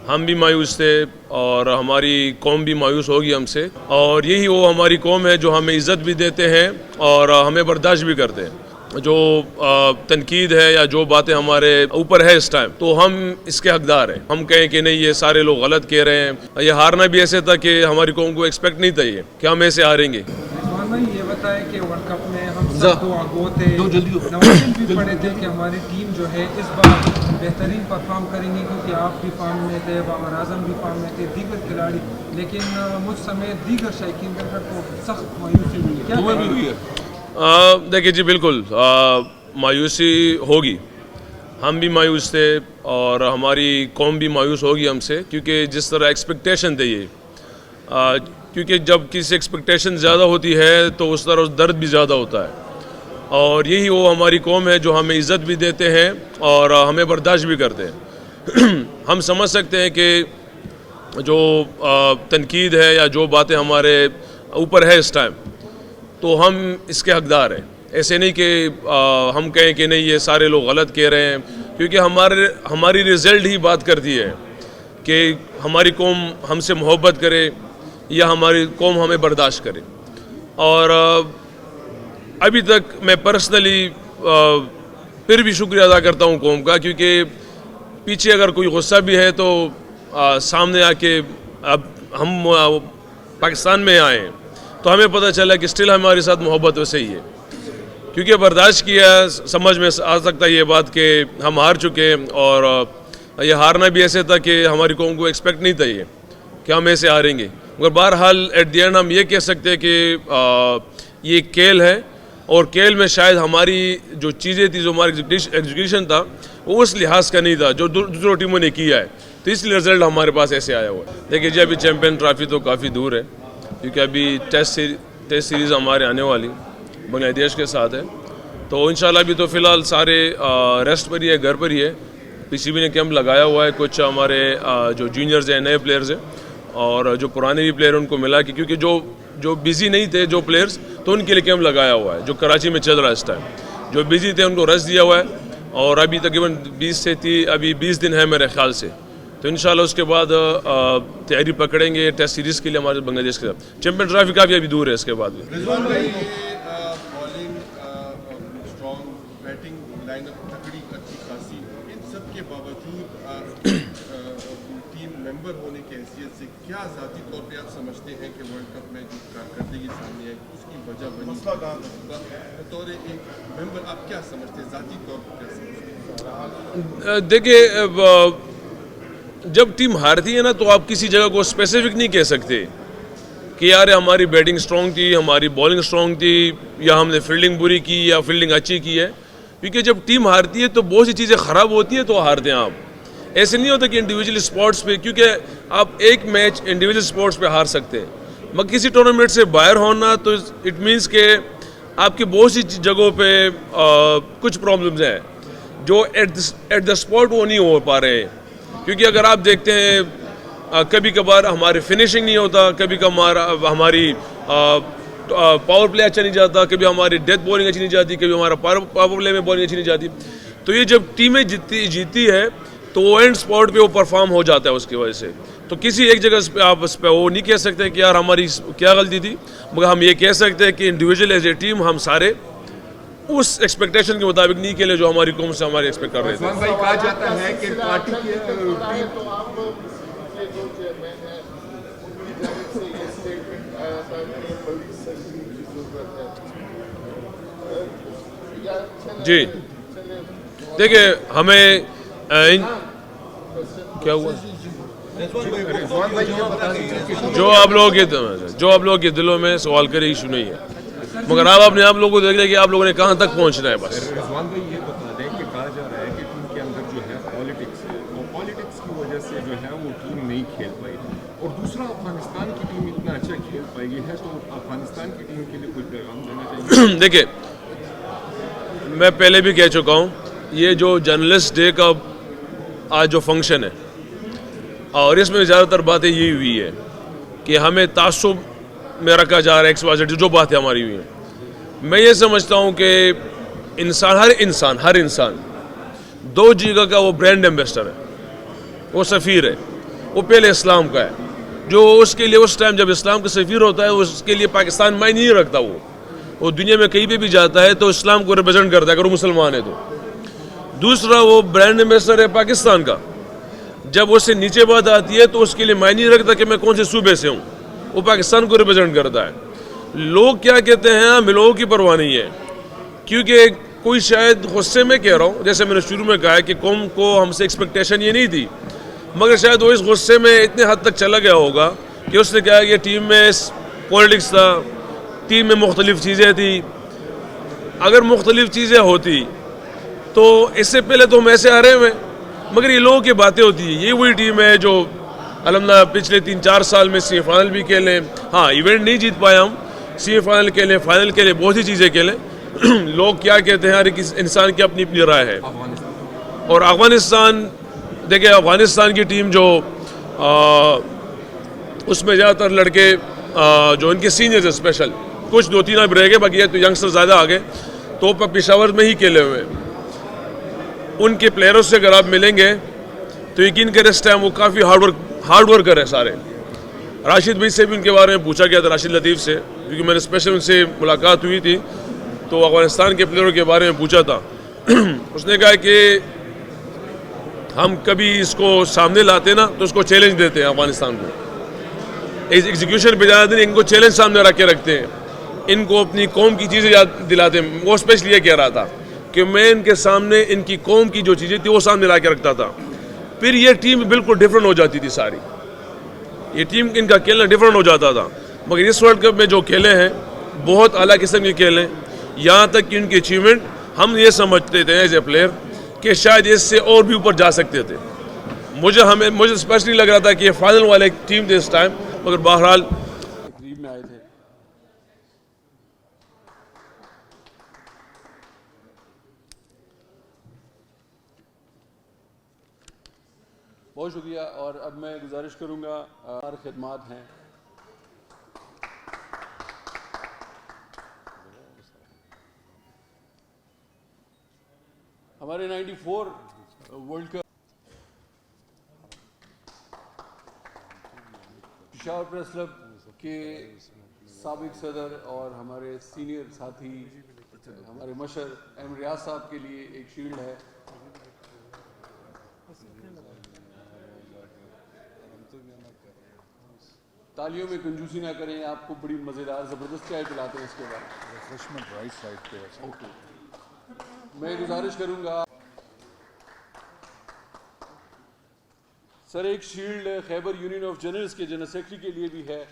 हम भी मायूस थे और हमारी कौम भी मायूस होगी हमसे, और यही वो हमारी कौम है जो हमें इज़्ज़त भी देते हैं और हमें बर्दाश्त भी करते हैं। जो तनकीद है या जो बातें हमारे ऊपर है इस टाइम, तो हम इसके हकदार हैं। हम कहें कि नहीं ये सारे लोग गलत कह रहे हैं, ये हारना भी ऐसे था कि हमारी कौम को एक्सपेक्ट नहीं था ये कि हम ऐसे हारेंगे। ये बताएं कि वर्ल्ड कप में हम सब तो आगो थे, नवाज़िल भी पड़े थे कि हमारी टीम जो है इस बार बेहतरीन परफॉर्म करेंगे, क्योंकि आप भी फॉर्म में थे, बाबर आजम भी फॉर्म में थे, दीगर खिलाड़ी, लेकिन मुझ समेत दीगर शायकीन को सख्त मायूसी हुई है। क्या हुई है? देखिए जी, बिल्कुल मायूसी होगी। हम भी मायूस थे और हमारी कौम भी मायूस होगी हमसे, क्योंकि जिस तरह एक्सपेक्टेशन थे ये, क्योंकि जब किसी एक्सपेक्टेशन ज़्यादा होती है तो उस तरह दर्द भी ज़्यादा होता है, और यही वो हमारी कौम है जो हमें इज़्ज़त भी देते हैं और हमें बर्दाश्त भी करते हैं। हम समझ सकते हैं कि जो तनकीद है या जो बातें हमारे ऊपर है इस टाइम, तो हम इसके हकदार हैं। ऐसे नहीं कि हम कहें कि नहीं ये सारे लोग गलत कह रहे हैं, क्योंकि हमारी रिज़ल्ट ही बात करती है कि हमारी कौम हमसे मोहब्बत करे या हमारी कौम हमें बर्दाश्त करे। और अभी तक मैं पर्सनली फिर भी शुक्रिया अदा करता हूँ कौम का, क्योंकि पीछे अगर कोई गुस्सा भी है तो सामने आके अब हम पाकिस्तान में आए हैं तो हमें पता चला कि स्टिल हमारे साथ मोहब्बत वैसे ही है, क्योंकि बर्दाश्त किया। समझ में आ सकता है ये बात कि हम हार चुके हैं, और ये हारना भी ऐसे था कि हमारी कौम को एक्सपेक्ट नहीं था ये कि हम ऐसे हारेंगे। मगर बहरहाल एट द एंड हम ये कह सकते हैं कि ये खेल है, और खेल में शायद हमारी जो चीज़ें थी, जो हमारी एग्जीक्यूशन था, वो उस लिहाज का नहीं था जो दूसरों टीमों ने किया है, तो इसलिए रिजल्ट हमारे पास ऐसे आया हुआ है। देखिए जी, अभी चैम्पियन ट्रॉफी तो काफ़ी दूर है, क्योंकि अभी टेस्ट सीरीज़ हमारे आने वाली बांग्लादेश के साथ है, तो इंशाल्लाह अभी तो फ़िलहाल सारे रेस्ट पर ही है, घर पर ही है। पीसीबी ने कैंप लगाया हुआ है, कुछ हमारे जो जूनियर्स हैं, नए प्लेयर्स हैं, और जो पुराने भी प्लेयर उनको मिला कि क्योंकि जो बिज़ी नहीं थे जो प्लेयर्स, तो उनके लिए कैंप लगाया हुआ है, जो कराची में चल रहा है इस टाइम। जो बिज़ी थे उनको रेस्ट दिया हुआ है, और अभी तकरीबन 20 दिन है मेरे ख्याल से, तो इंशाल्लाह उसके बाद तैयारी पकड़ेंगे टेस्ट सीरीज़ के लिए हमारे बांग्लादेश के साथ। चैम्पियन ट्रॉफी काफ़ी अभी दूर है इसके बाद में। मेंबर होने की हैसियत से क्या ज़ाती तौर पे आप समझते हैं कि वर्ल्ड कप में जो कारकर्दगी सामने आई उसकी वजह बनी? बतौर एक मेंबर आप क्या समझते हैं, ज़ाती तौर पर क्या समझते हैं? देखिए, जब टीम हारती है ना, तो आप किसी जगह को स्पेसिफिक नहीं कह सकते कि यार हमारी बैटिंग स्ट्रॉन्ग थी, हमारी बॉलिंग स्ट्रॉन्ग थी, या हमने फील्डिंग बुरी की या फील्डिंग अच्छी की है। क्योंकि जब टीम हारती है तो बहुत सी चीज़ें ख़राब होती है तो हारते हैं आप। ऐसे नहीं होता कि इंडिविजुअल स्पोर्ट्स पे, क्योंकि आप एक मैच इंडिविजुअल स्पोर्ट्स पे हार सकते हैं, मगर किसी टूर्नामेंट से बाहर होना तो इट मीन्स के आपकी बहुत सी जगहों पे कुछ प्रॉब्लम्स हैं जो एट द स्पॉट वो नहीं हो पा रहे हैं। क्योंकि अगर आप देखते हैं कभी कभार हमारी फिनिशिंग नहीं होता, कभी कभार हमारी पावर प्ले अच्छा नहीं जाता, कभी हमारी डेथ बॉलिंग अच्छी नहीं जाती, कभी हमारा पावर प्ले में बॉलिंग अच्छी नहीं जाती। तो ये जब टीमें जीती है तो वो एंड स्पॉट पे वो परफॉर्म हो जाता है उसकी वजह से। तो किसी एक जगह पे आप उस पर वो नहीं कह सकते कि यार हमारी क्या गलती थी, मगर हम ये कह सकते हैं कि इंडिविजुअल एज ए टीम हम सारे उस एक्सपेक्टेशन के मुताबिक नहीं खेले जो हमारी कौम से हमारे एक्सपेक्ट कर रहे थे। भाई कहा जाता है कि पार्टी की जी, देखिए हमें क्या हुआ, जो आप लोगों के दिलों में सवाल करे इशू नहीं है, मगर आप अपने आप लोगों को देख लें कि आप लोगों ने कहाँ तक पहुँचना है। बस रिजवान भाई ये बता दें कि कहा जा रहा है कि टीम के अंदर जो है पॉलिटिक्स है, और पॉलिटिक्स की वजह से जो है वो टीम नहीं खेल पाई, और दूसरा अफगानिस्तान की टीम इतना अच्छा खेल पाई है, तो अफगानिस्तान की टीम के लिए कोई पैगाम देना चाहिए? देखिए, मैं पहले भी कह चुका हूँ, ये जो जर्नलिस्ट डे का आज जो फंक्शन है, और इसमें ज़्यादातर बातें यही हुई है कि हमें तासुब में रखा जा रहा है, XYZ जो बातें हमारी हुई हैं। मैं ये समझता हूँ कि हर इंसान दो जगह का वो ब्रांड एम्बेसडर है, वो सफ़ीर है। वो पहले इस्लाम का है, जो उसके लिए उस टाइम जब इस्लाम का सफ़ीर होता है उसके लिए पाकिस्तान मायने नहीं रखता। वो दुनिया में कहीं पे भी जाता है तो इस्लाम को रिप्रेजेंट करता है अगर वो मुसलमान है तो। दूसरा, वो ब्रांड एम्बेसडर है पाकिस्तान का। जब उससे नीचे बात आती है तो उसके लिए मायने नहीं रखता कि मैं कौन से सूबे से हूँ, वो पाकिस्तान को रिप्रेजेंट करता है। लोग क्या कहते हैं, हमें लोगों की परवाह नहीं है, क्योंकि कोई शायद गुस्से में कह रहा हूँ, जैसे मैंने शुरू में कहा कि कौम को हमसे एक्सपेक्टेशन ये नहीं थी, मगर शायद वो इस गुस्से में इतने हद तक चला गया होगा कि उसने कहा कि टीम में पॉलिटिक्स था, टीम में मुख्तलिफ चीज़ें थी। अगर मुख्तलिफ चीज़ें होती तो इससे पहले तो हम ऐसे आ रहे हुए, मगर ये लोगों की बातें होती है। ये वही टीम है जो अल्हम्दुलिल्लाह पिछले 3-4 साल में सेमीफाइनल भी खेले। हाँ, इवेंट नहीं जीत पाया हम, सेमीफाइनल खेले, फाइनल खेले, बहुत सी चीज़ें खेले। लोग क्या कहते हैं, हर एक इंसान की अपनी अपनी राय है। और अफगानिस्तान, देखिए अफगानिस्तान की टीम जो उसमें ज़्यादातर लड़के जो इनके सीनियर्स है, स्पेशल कुछ 2-3 अब रह गए, बाकी तो यंगस्टर ज़्यादा आ गए, तो पेशावर में ही खेले हुए। उनके प्लेयरों से अगर आप मिलेंगे तो यकीन करें इस टाइम वो काफ़ी हार्ड वर्कर है सारे। राशिद भाई से भी उनके बारे में पूछा गया था, राशिद लतीफ़ से, क्योंकि मैंने स्पेशल उनसे मुलाकात हुई थी तो अफगानिस्तान के प्लेयरों के बारे में पूछा था। उसने कहा कि हम कभी इसको सामने लाते ना तो उसको चैलेंज देते हैं अफगानिस्तान को, एग्जीक्यूशन पे ज़्यादा दिन इनको चैलेंज सामने रख के रखते हैं, इनको अपनी कौम की चीज़ें याद दिलाते हैं। वो स्पेशली ये कह रहा था कि मैं इनके सामने इनकी कौम की जो चीज़ें थी वो सामने ला के रखता था, फिर ये टीम बिल्कुल डिफरेंट हो जाती थी सारी, ये टीम इनका खेलना डिफरेंट हो जाता था। मगर इस वर्ल्ड कप में जो खेले हैं बहुत अला किस्म के खेले, यहाँ तक कि उनकी अचीवमेंट हम ये समझते थे एज ए प्लेयर कि शायद इससे और भी ऊपर जा सकते थे। मुझे स्पेशली लग रहा था कि ये फाइनल वाले टीम थे इस टाइम, मगर बहरहाल करीब में आए थे। बहुत शुक्रिया। और अब मैं गुजारिश करूंगा, हमारे खिदमात हैं हमारे 94 world cup Peshawar press club के साबिक सदर और हमारे सीनियर साथी हमारे मशर एम रियाज साहब के लिए एक शील्ड है। तालियों में कंजूसी ना करें, आपको बड़ी मज़ेदार ज़बरदस्त चाय पिलाते हैं इसके बाद। रिफ्रेशमेंट राइट साइड पे है। ओके, मैं गुजारिश करूंगा सर, एक shield Khyber union of journalist के जनरल सेक्रेटरी के लिए भी है।